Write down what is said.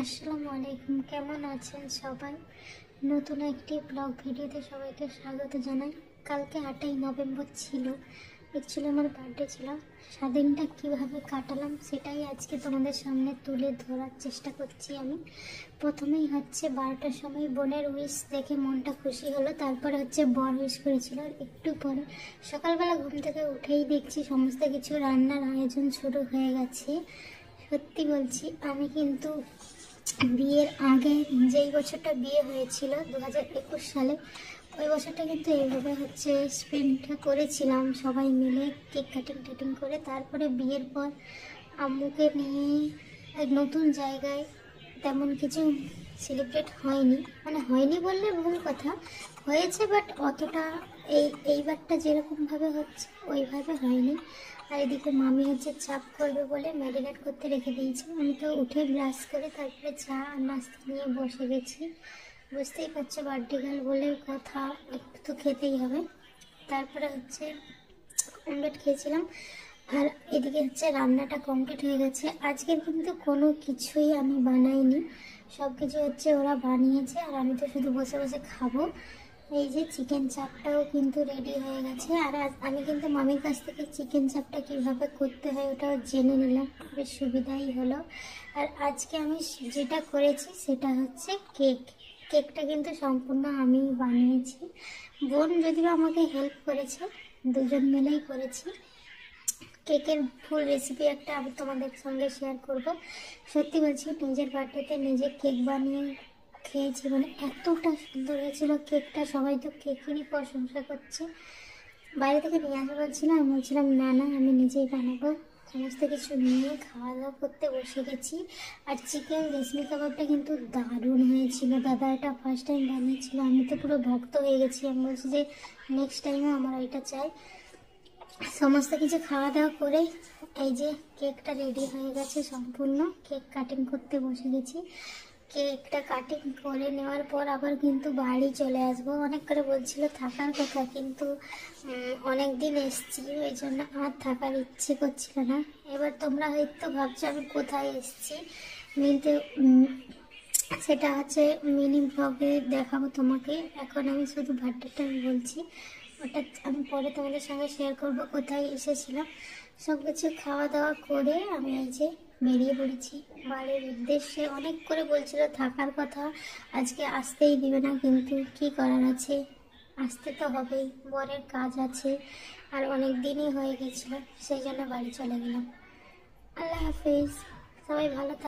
আসসালামু আলাইকুম, কেমন আছেন সবাই? নতুন একটি ব্লগ ভিডিওতে সবাইকে স্বাগত জানাই। কালকে 8ই নভেম্বর ছিল, অ্যাকচুয়ালি আমার বার্থডে ছিল। স্বাধীনটা কীভাবে কাটালাম সেটাই আজকে তোমাদের সামনে তুলে ধরার চেষ্টা করছি আমি। প্রথমেই হচ্ছে 12টার সময় বোনের উইশ দেখে মনটা খুশি হলো, তারপরে হচ্ছে বর উইশ করেছিল। একটু পরে সকালবেলা ঘুম থেকে উঠেই দেখছি সমস্ত কিছু রান্নার আয়োজন শুরু হয়ে গেছে। সত্যি বলছি, আমি কিন্তু বিয়ের আগে যেই বছরটা বিয়ে হয়েছিল 2021 সালে, ওই বছরটা কিন্তু এইভাবে হচ্ছে স্পেন্ডটা করেছিলাম সবাই মিলে কেক কাটিং করে। তারপরে বিয়ের পর আম্মুকে নিয়ে এক নতুন জায়গায় তেমন কিছু সেলিব্রেট হয়নি, মানে হয়নি বললে ভুল কথা, হয়েছে বাট অতটা এইবারটা যেরকমভাবে হচ্ছে ওইভাবে হয়নি। আর এদিকে মামি হচ্ছে চাপ করবে বলে ম্যারিনেট করতে রেখে দিয়েছি। আমি তো উঠে ব্রাশ করে তারপরে চা আর নাস্তা নিয়ে বসে গেছি। বুঝতেই পারছো, বার্থডে গার্ল বলে কথা, একটু তো খেতেই হবে। তারপরে হচ্ছে অমলেট খেয়েছিলাম। আর এদিকে হচ্ছে রান্নাটা কমপ্লিট হয়ে গেছে। আজকে কিন্তু কোনো কিছুই আমি বানাইনি, সব কিছু হচ্ছে ওরা বানিয়েছে আর আমি তো শুধু বসে বসে খাবো। এই যে চিকেন চাপটাও কিন্তু রেডি হয়ে গেছে। আর আমি কিন্তু মামির কাছ থেকে চিকেন চাপটা কীভাবে করতে হয় ওটাও জেনে নিলাম, বেশ সুবিধাই হলো। আর আজকে আমি যেটা করেছি সেটা হচ্ছে কেকটা কিন্তু সম্পূর্ণ আমি বানিয়েছি। বোন যদিও আমাকে হেল্প করেছে, দুজন মিলেই করেছি। কেকের ফুল রেসিপি একটা আমি তোমাদের সঙ্গে শেয়ার করব। সত্যি বলছি, নিজের বার্থডেতে নিজে কেক বানিয়ে খেয়েছি, মানে এতটা সুন্দর হয়েছিল কেকটা। সবাই তো কেকেরই প্রশংসা করছে। বাইরে থেকে নিয়ে আসা বলছিলাম, আমি বলছিলাম না না আমি নিজেই বানাবো। সমস্ত কিছু নিয়ে খাওয়া দাওয়া করতে বসে গেছি। আর চিকেন রেশমি কাবাবটা কিন্তু দারুণ হয়েছিল। দাদা এটা ফার্স্ট টাইম বানিয়েছিল, আমি তো পুরো ভক্ত হয়ে গেছি। আমি বলছি যে নেক্সট টাইমও আমার ওইটা চাই। সমস্ত কিছু খাওয়া দাওয়া করে এই যে কেকটা রেডি হয়ে গেছে সম্পূর্ণ। কেক কাটিং করতে বসে গেছি। কেকটা কাটিং করে নেওয়ার পর আবার কিন্তু বাড়ি চলে আসবো। অনেক করে বলছিল থাকার কথা, কিন্তু অনেক দিন এসছি, ওই জন্য আর থাকার ইচ্ছে করছিল না। এবার তোমরা হয়তো ভাবছো আমি কোথায় এসছি, কিন্তু সেটা হচ্ছে মিনি ব্লগে দেখাবো তোমাকে। এখন আমি শুধু বার্থডেটা বলছি, ওটা আমি পরে তোমাদের সঙ্গে শেয়ার করবো কোথায় এসেছিলাম। সব কিছু খাওয়া দাওয়া করে আমি এই যে বেরিয়ে পড়েছি বাড়ির উদ্দেশ্যে। অনেক করে বলছিল থাকার কথা, আজকে আসতেই দিবে না, কিন্তু কি করার আছে, আসতে তো হবেই, বরের কাজ আছে। আর অনেক দিনই হয়ে গেছিলো, সেই জন্য বাড়ি চলে গেলাম। আল্লাহ হাফিজ, সবাই ভালো থাকবে।